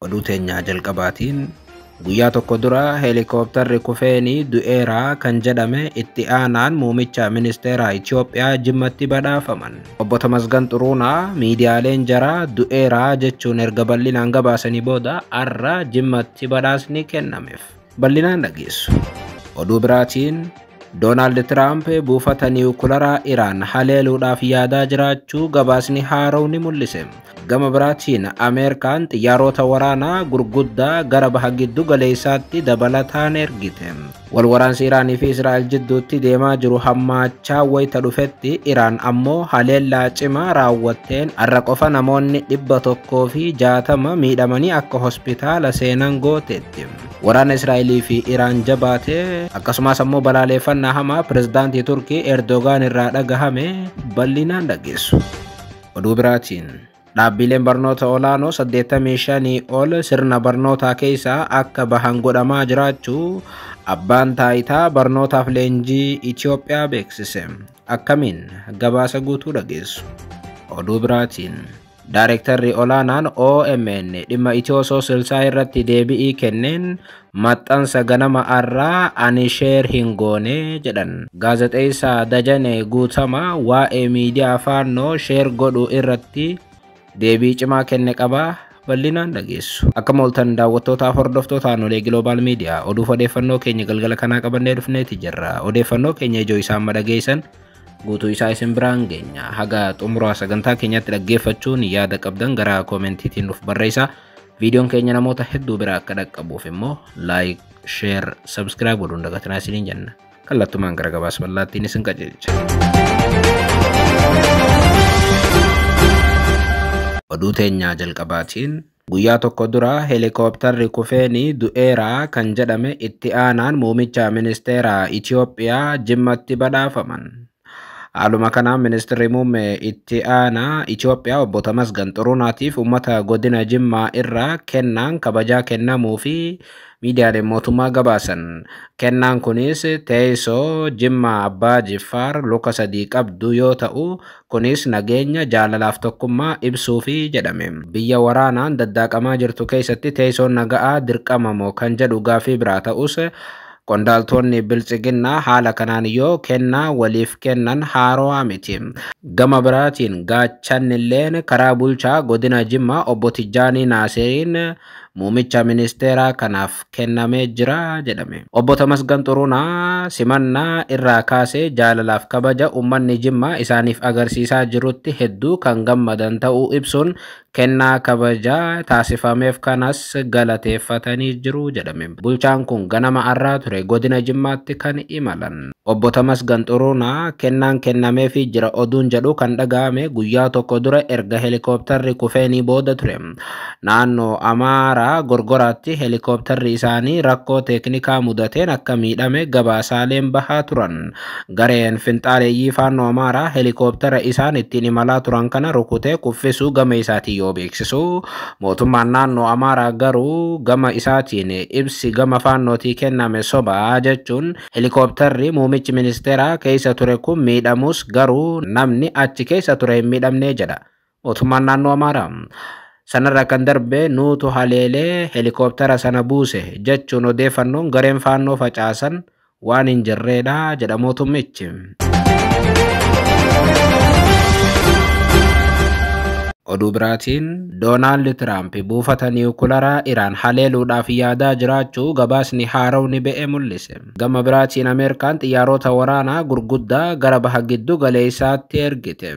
oduu teenya jalqabaatiin guyyaa tokko dura helikoophtarri kufeenii du'eeraa kan jedhame itti aanaan muumicha ministeera Itoophiyaa Jimmatti badhaafaman. Obbo Tamasgan Xuruunaa miidiyaaleen jaraa du'eeraa jechuun erga bal'inaan gabaasanii booda har'a Jimmatti badhaasni kennameef. Bal'inaan dhageessu. Oduu biraatiin Doonaald Tiraamp buufata niwukilaraa Iraan haleeluudhaaf yaadaa jiraachuu gabaasni haara'u ni mul'ise. Gama biraatiin Ameerikaan xiyyaarota waraanaa gurguddaa gara baha giddu galeessaatti dabalataan ergite. Walwaraansi Iraanii fi Israa'el jidduutti deemaa jiru hammaachaa wayita dhufetti Iraan ammoo haleellaa cimaa raawwatteen har'a qofa namoonni 160 miidhamanii akka hospitaala seenan gooteetti. Waraana Israa'elii fi Iraan jabaatee akkasumas ammoo balaaleffannaa hamaa pirezidaantii Turkii Erdogan irraa dhagahame bal'inaan dhageessu. Oduu biraatiin dhaabbileen barnoota olaanoo 85 ol sirna barnootaa keessaa akka bahan godhamaa jiraachuu abbaan taayitaa barnootaaf leenjii Itoophiyaa beeksise. Akkamiin gabaasa guutuu dhageessu. Oduu biraatiin Daarektarri olaanaan OMN dhimma Itiyoo Silsaa irratti deebii kenneen maxxansa ganama har'aa ani sheer hin goone jedhan. Gaazexeessaa Dajanee Guutamaa waa'ee miidiyaa faannoo sheer godhuu irratti deebii cimaa kenne qaba. Bal'inaan dhageessu. Akka mooltan daawwattootaaf hordoftoota Anolee Global Media oduuf odeeffannoo keenya galgala kanaa qabannee dhufneeti jirra. Odeeffannoo keenya ijoo isaan madhageessan guutuu isaa isin biraan geenya. Haga xumuraa sagantaa keenyatti dhaggeeffachuun yaada qabdan gara koomentiitiin nuuf barreessaa. Viidiyoon keenya namoota hedduu biraa akka dhaqqabuuf immoo like, share, subscribe godhuun dagatinaa isiniin jenna. Kallattumaan gara gabaasa bal'aattiin isin qajeelcha. Oduu teenya jalqabaatiin guyyaa tokko dura helikoophtarri kufeenii du'eeraa kan jedhame itti aanaan muumicha ministeera Itoophiyaa Jimmatti badhaafaman. Haaluma kanaan ministeerri muummee itti aanaa Itoophiyaa obbo Tamasgan Xuruunaatiif uummata godina Jimmaa irraa kennaan kabajaa kennamuu fi miidiyaaleen mootummaa gabaasan. Kennaan kunis teessoo Jimmaa Abbaa Jiffaar luka 3 qabdu yoo ta'u, kunis nageenya jaalalaaf tokkummaa ibsuu fi jedhame. Biyya waraanaan daddaaqamaa jirtu keessatti teessoon nagaa dirqamamoo kan jedhu gaafii biraa ta'us qondaaltonni bilchiginnaa haala kanaan yoo kennaa waliif kennan haaroo miti. Gama biraatiin gaachannilleen karaa bulchaa godina Jimmaa obbo Tijjaanii Naasiriin muumicha ministeeraa kanaaf kennamee jira jedhame. Obbo Tamasgan Xuruunaa simannaa irraa kaasee jaalalaaf kabaja uummanni Jimmaa isaaniif agarsiisaa jirutti hedduu kan gammadan ta'uu ibsuun kennaa kabajaa taasifameef kanas galateeffatanii jiru jedhame. Bulchaan kun ganama har'aa ture godina Jimmaatti kan imalan. Obbo Tamasgan Xuruunaa kennaan kennameefii jira oduun jedhu kan dhaga'ame guyyaa tokko dura erga helikoophtarri kufeenii booda ture. Naannoo Amaaraa Gorgoraatti helikoophtarri isaanii rakkoo teeknikaa mudateen akka miidhame gabaasaaleen bahaa turan. Gareen finxaaleeyyii faannoo Amaaraa helikoophttara isaan ittiin imalaa turan kana rukutee kuffisuu gama isaatii yoo beeksisu, mootummaan naannoo Amaaraa garuu gama isaatiin ibsi gama faannootii kenname sobaa jechuun helikoophtarri muumichi ministeeraa keessa ture kun miidhamus garuu namni achi keessa ture hin miidhamne jedha mootummaan naannoo Amaaraa. Sanarra kan darbe nuutu haleelee helikoophttara sana buuse jechuun odeeffannoon gareen faannoo facaasan waan hin jirreedha jedha mootummichi. Oduu biraatiin Doonaald Tiraamp buufata niwukilaraa Iraan haleeluudhaaf yaadaa jiraachuu gabaasni haara'u ni ba'e mul'ise. Gama biraatiin Ameerikaan xiyyaarota waraanaa gurguddaa gara baha giddu galeessaatti ergite.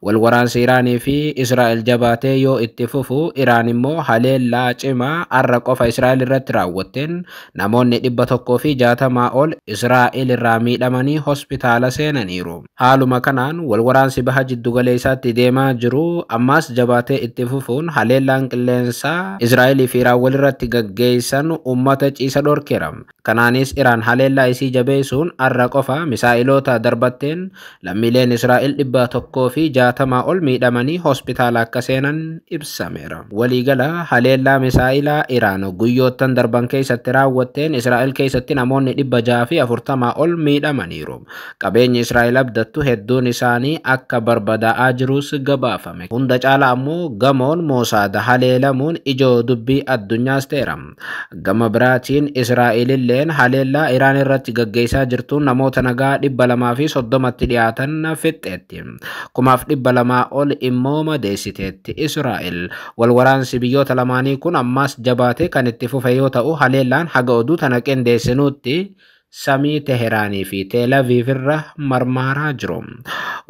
Walwaraansi Iraanii fi Israa'el jabaatee yoo itti fufu Iraan immoo haleellaa cimaa har'a qofa Israa'el irratti raawwatteen namoonni 160 ol Israa'el irraa miidhamanii hospitaala seenaniiru. Haaluma kanaan walwaraansi baha giddu galeessaatti deemaa jiru ammas jabaatee itti fufuun haleellaan qilleensaa Israa'elii fi Iraan walirratti gaggeessan uummata ciisa dhorkeera. Kanaanis Iraan haleellaa isii jabeessuun har'a qofa misaa'iloota darbatteen lammiileen Israa'el 160 60 ol miidhamanii hospitaala akka seenan ibsameera. Waliigala haleellaa misaa'ilaa Iraan guyyoottan darban keessatti raawwatteen Israa'el keessatti namoonni 640 ol miidhamaniiru. Qabeenyi Israa'el abdattu hedduun isaanii akka barbadaa'aa jirus gabaafame. Hunda caala ammoo gamoon Moosaad haleelamuun ijoo dubbii addunyaas ta'eera. Gama biraatiin Israa'el illeen haleellaa Iraan irratti gaggeessaa jirtuun namoota nagaa 230tti dhiyaatan fixxeetti. 200,000 ol immoo madeessiteetti. Israa'el walwaraansi biyyoota lamaanii kun ammas jabaatee kan itti fufe yoo ta'u haleellaan haga oduu tana qindeessinuutti samii Teheraanii fi Teel Aviv irra marmaaraa jiru.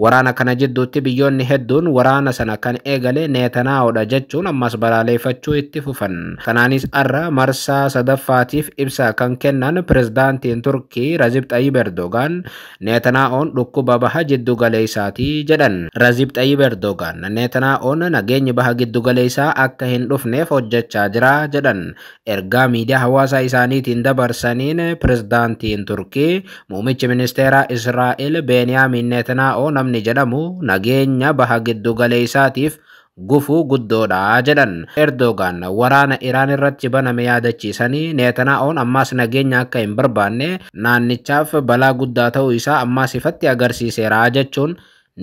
Waraana kana jidduutti biyyoonni hedduun waraana sana kan eegale Netanyaahudha jechuun ammas balaaleffachuu itti fufan. Kanaanis har'a marsaa sadaffaatiif ibsa kan kennan pirezidaantiin Turkii Recep Tayyip Erdogan Netanyaahon dhukkuba baha jiddu galeessaatii jedhan. Recep Tayyip Erdogan Netanyaahon nageenyi baha giddu galeessaa akka hin dhufneef hojjechaa jira jedhan. Ergaa miidiyaa hawaasaa isaaniitiin dabarsaniin pirezidaantii Turkii muumichi ministeera Israa'el Benyamin Netanyahu namni jedhamu nageenya baha giddu galeessaatiif gufuu guddoodha jedhan. Erdogan waraana Iraan irratti baname yaadachiisanii Netanyahun ammas nageenya akka hin barbaanne naannichaaf balaa guddaa ta'uu isaa ammas ifatti agarsiiseera jechuun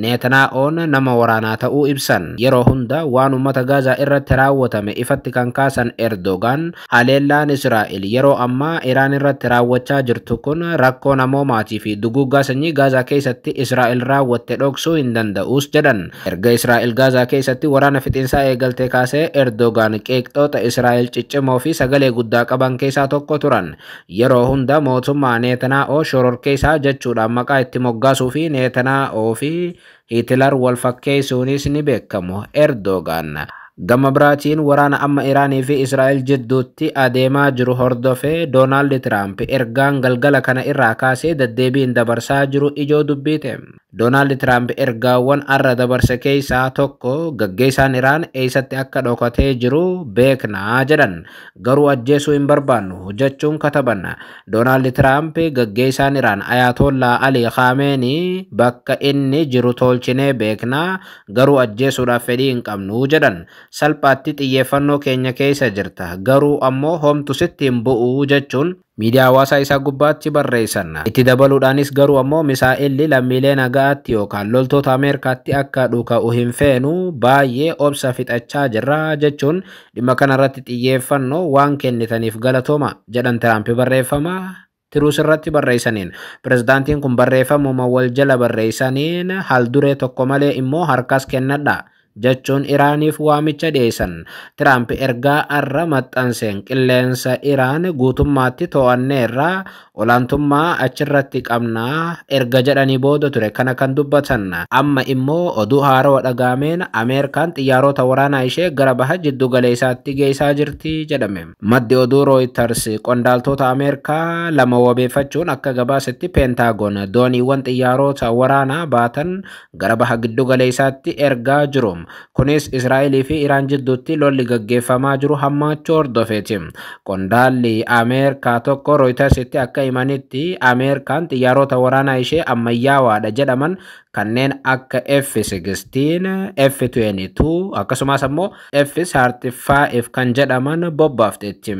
Netanyahun nama waraanaa ta'uu ibsan. Yeroo hunda waan uummata Gaazaa irratti raawwatame ifatti kan kaasan Erdogan haleellaan Israa'el yeroo ammaa Iraan irratti raawwachaa jirtu kun rakkoo namoomaatii fi duguuggaa sanyii Gaazaa keessatti Israa'el raawwatte dhoksuu hin danda'us jedhan. Erga Israa'el Gaazaa keessatti waraana fixiinsaa eegalte kaasee Erdogan qeeqxoota Israa'el ciccimoo fi sagalee guddaa qaban keessaa tokko turan. Yeroo hunda mootummaa Netanyahu shororkeessaa jechuudhaan maqaa itti moggaasuu fi Netanyahu fi Hitler wal fakkeessuunis ni beekamu. Erdogan gama biraatiin waraana amma Iraanii fi Israa'el jidduutti adeemaa jiru hordofee Donald Trump ergaan galgala kana irraa kaasee deddeebiin dabarsaa jiru ijoo dubbiite. Donald Trump ergaawwan har'a dabarse keessaa tokko gaggeessaan Iraan eessatti akka dhokatee jiru beeknaa jedhan. Garuu ajjeesuu hin barbaannu jechuun kataban. Donald Trump gaggeessaan Iraan Ayatollah Ali Khamenei bakka inni jiru tolchinee beeknaa garuu ajjeesuudhaaf fedhii hin qabnu jedhan. Salphaatti xiyyeeffannoo keenya keessa jirta garuu ammoo homtu sitti hin bu'u jechuun miidiyaa hawaasaa isaa gubbaatti barreessan. Itti dabaluudhaanis garuu ammoo misaa'illi lammiilee nagaatti yookaan loltoota Ameerikaatti akka dhuka'u hin feenu baay'ee obsa fixachaa jirra jechuun dhimma kanarratti xiyyeeffannoo waan kennitaniif galatooma jedhan Tiraamp barreeffama Tiruus irratti barreessaniin. Pirezidaantiin kun barreeffamuma wal jala barreessaniin haalduree tokko malee immoo harkas kennadha jechuun Iraaniif waamicha dhiyeessan. Tiraamp ergaa har'a maxxanseen qilleensa Iraan guutummaatti to'anneerra olaantummaa achirratti qabnaa erga jedhanii booda ture kana kan dubbatan. Amma immoo oduu haarawaa dhagaameen Ameerikaan xiyyaarota waraanaa ishee gara baha jiddu galeessaatti geessaa jirti jedhame. Maddi oduu Reuters qondaaltota Ameerikaa lama wabeeffachuun akka gabaasetti Pentagon dooniiwwan xiyyaarota waraanaa baatan gara baha giddu galeessaatti ergaa jiru. Kunis Israa'elii fi Iraan jidduutti lolli gaggeeffamaa jiru hammaachuu hordofeeti. Qondaalli Ameerikaa tokko Reutersitti akka himanitti Ameerikaan xiyyaarota waraanaa ishee ammayyaawaadha jedhaman kanneen akka F-16, F-22 akkasumas ammoo F-35 kan jedhaman bobbaafteetti.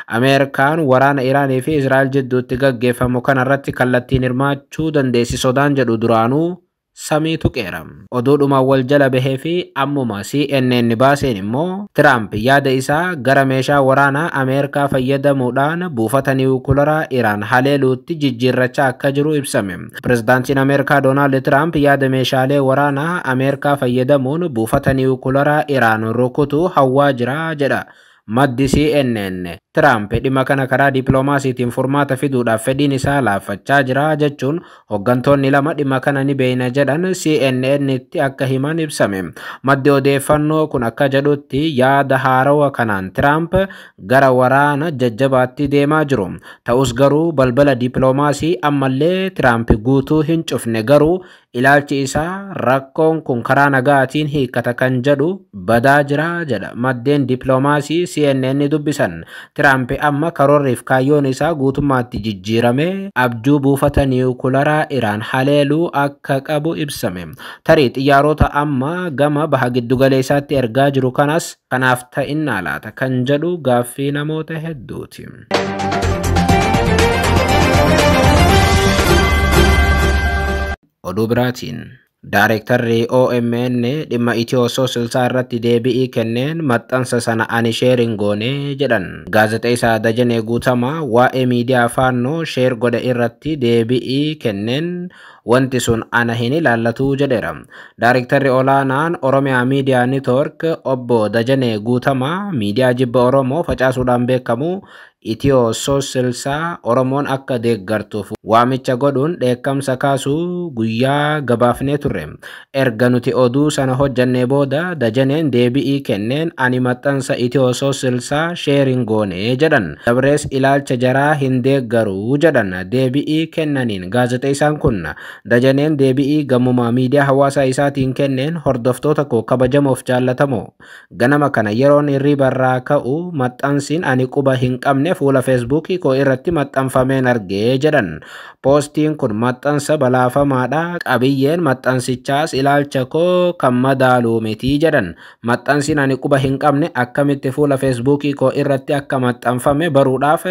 Ameerikaan waraana Iraanii fi Israa'el jidduutti gaggeeffamu kanarratti kallattiin hirmaachuu dandeessi sodaan jedhu duraanuu samii tuqeera. Oduudhuma wal jala bahee fi ammuma CNN baaseen immoo Trump yaada isaa gara meeshaa waraanaa Ameerikaa fayyadamuudhaan buufata niwukilaraa Iraan haleeluutti jijjiirrachaa akka jiru ibsame. Pirezidaantiin Ameerikaa Donald Trump yaada meeshaalee waraanaa Ameerikaa fayyadamuun buufata niwukilaraa Iraan rukutuu hawwaa jira jedha. Maddi CNN Trump dhimma kana karaa dippiloomaasiitiin furmaata fiduudhaaf fedhiin isaa laaffachaa jira jechuun hooggantoonni lama dhimma kana ni beeyna jedhan CNN itti akka himan ibsame. Maddi odeeffannoo kun akka jedhutti yaada haarawaa kanaan Trump gara waraana jajjabaatti deemaa jiru. Ta'us garuu balbala dippiloomaasii ammallee Trump guutuu hin cufne garuu ilaalchi isaa rakkoon kun karaa nagaatiin hiikkata kan jedhu badaa jira jedha. Maddeen dippiloomaasii CNN dubbisan. Tiraamp amma karoorriif kaayyoon isaa guutummaatti jijjiirame abjuu buufata niwukilaraa Iraan haleeluu akka qabu ibsame. Tarii xiyyaarota amma gama baha giddugaleessaatti ergaa jiru kanaaf ta'innaa laata kan jedhu gaaffii namoota hedduuti. Oduu biraatiin Daareektarri OMN dhimma Itiyoo-60 irratti deebi'ii kenneen maxxansa sana ani sheer hin goone jedhan. Gaazexeessaa Dajanee Guutamaa waa'ee miidiyaa Faannoo sheer godhe irratti deebi'ii kenneen wanti sun ana hin ilaallatu jedheera. Daareektarri olaanaan Oromiyaa Miidiyaa Niitoork obbo Dajanee Guutamaa miidiyaa jibba Oromoo facaasuudhaan beekamu Itiyoo-60 Oromoon akka deeggartuuf waamicha godhuun dheekkamsa kaasuu guyyaa gabaafnee turre. Erga nuti oduu sana hojjannee booda Dajaneen deebi'ii kenneen ani maxxansa Itiyoo-60 sheer hin goone jedhan. Dabrees ilaalcha jaraa hin deeggaru jedhan deebi'ii kennaniin. Gaazexeessaan kun Dajaneen deebi'ii gammuma miidiyaa hawaasaa isaatiin kenneen hordoftoota koo kabajamoof jaallatamoo ganama kana yeroon hirribarraa ka'u maxxansiin ani quba hin qabne fuula feesbuukii koo irratti maxxanfameen argee jedhan. Poostiin kun maxxansa balaafamaadha. Qabiyyeen maxxansichaas ilaalcha koo kan madaaluu miti jedhan. Maxxansiin ani quba hin qabne akkamitti fuula feesbuukii koo irratti akka maxxanfame baruudhaaf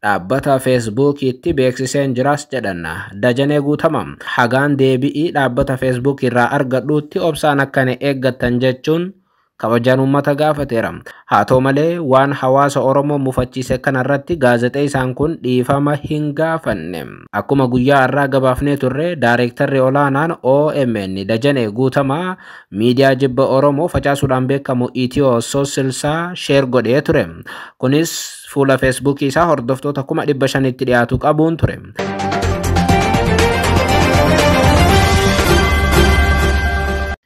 dhaabbata feesbuukiitti beeksiseen jiras jedhan. Dajanee Guutamaa hagaan deebi'ii dhaabbata feesbuukii irraa argadhuutti obsaan akkana eeggattan jechuun kabajaan uummata gaafateera. Haa ta'u malee waan hawaasa Oromoo mufachiise kanarratti gaazexeessaan kun dhiifama hin gaafanne. Akkuma guyyaa irraa gabaafnee turre Daareektarri olaanaan OMN Dajanee Guutamaa miidiyaa jibba Oromoo facaasuudhaan beekamu Itiyoo-60 sheer godhee ture. Kunis fuula feesbuukii isaa hordoftoota 500,000tti dhiyaatu qabuun ture.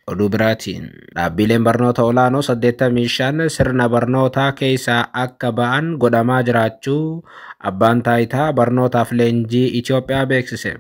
Oduu biraatiin dhaabbileen barnoota olaanoo 85 sirna barnootaa keessaa akka ba'an godhamaa jiraachuu abbaan taayitaa barnootaaf leenjii Itoophiyaa beeksise.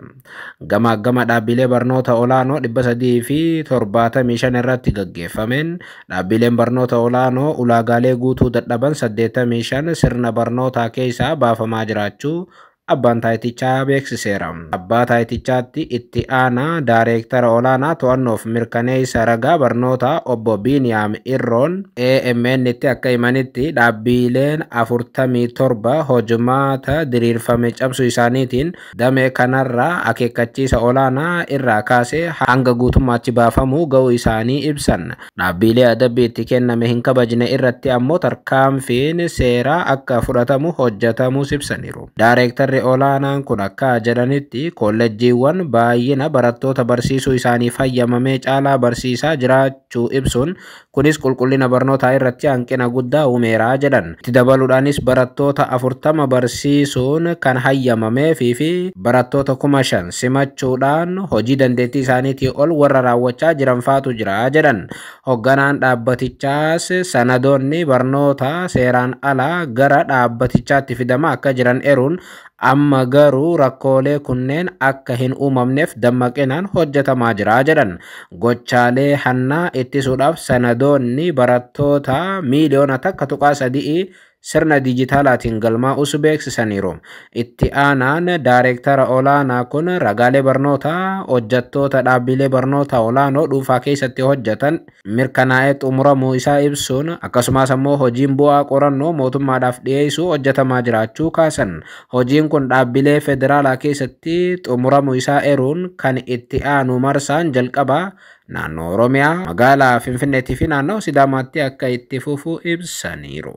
Gama dhaabbilee barnoota olaanoo 375 irratti gaggeeffameen dhaabbileen barnoota olaanoo ulaagaalee guutuu dadhaban 85 sirna barnootaa keessaa baafamaa jiraachuu abbaan taayitichaa beeksiseera. Abbaa taayitichaatti itti aanaa Daareektara olaanaa to'annoof mirkaneessa ragaa barnootaa obbo Biiniyaam Irroon AMN itti akka himanitti dhaabbileen 47 hojumaata diriirfame cabsuu isaaniitiin damee kanarraa akeekkachiisa olaanaa irraa kaasee hanga guutummaatti baafamuu ga'uu isaanii ibsan. Dhaabbilee adabbii itti kenname hin kabajne irratti ammoo tarkaanfiin seeraa akka fudhatamu hojjetamus ibsaniiru. Daareektarri olaanaan kun akka jedhanitti kolleejjiiwwan baay'ina barattoota barsiisuu isaaniif hayyamamee caalaa barsiisaa jiraachuu ibsuun kunis qulqullina barnootaa irratti hanqina guddaa uumeera jedhan. Itti dabaluudhaanis barattoota 40 barsiisuun kan hayyamamee fi barattoota 5,000 simachuudhaan hojii dandeettii isaaniitii ol warra raawwachaa jiran faatu jira jedhan. Hoogganaan dhaabbatichaas sanadoonni barnootaa seeraan alaa gara dhaabbatichaatti fidamaa akka jiran eeruun amma garuu rakkoolee kunneen akka hin uumamneef dammaqinaan hojjetamaa jira jedhan. Gochaalee hannaa ittisuudhaaf sanadoonni barattoota miiliyoona 1.3 sirna dijitaalaatiin galmaa'us beeksisaniiru. Itti aanaan Daareektara olaanaa kun ragaalee barnootaa hojjettoota dhaabbilee barnoota olaanoo dhuunfaa keessatti hojjetan mirkanaa'ee xumuramuu isaa ibsuun akkasumas ammoo hojiin bu'aa qorannoo mootummaadhaaf dhiyeessuu hojjetamaa jiraachuu kaasan. Hojiin kun dhaabbilee federaalaa keessatti xumuramuu isaa eeruun kan itti aanu marsaan jalqabaa naannoo Oromiyaa, magaalaa Finfinneetii fi naannoo Sidaamaatti akka itti fufu ibsaniiru.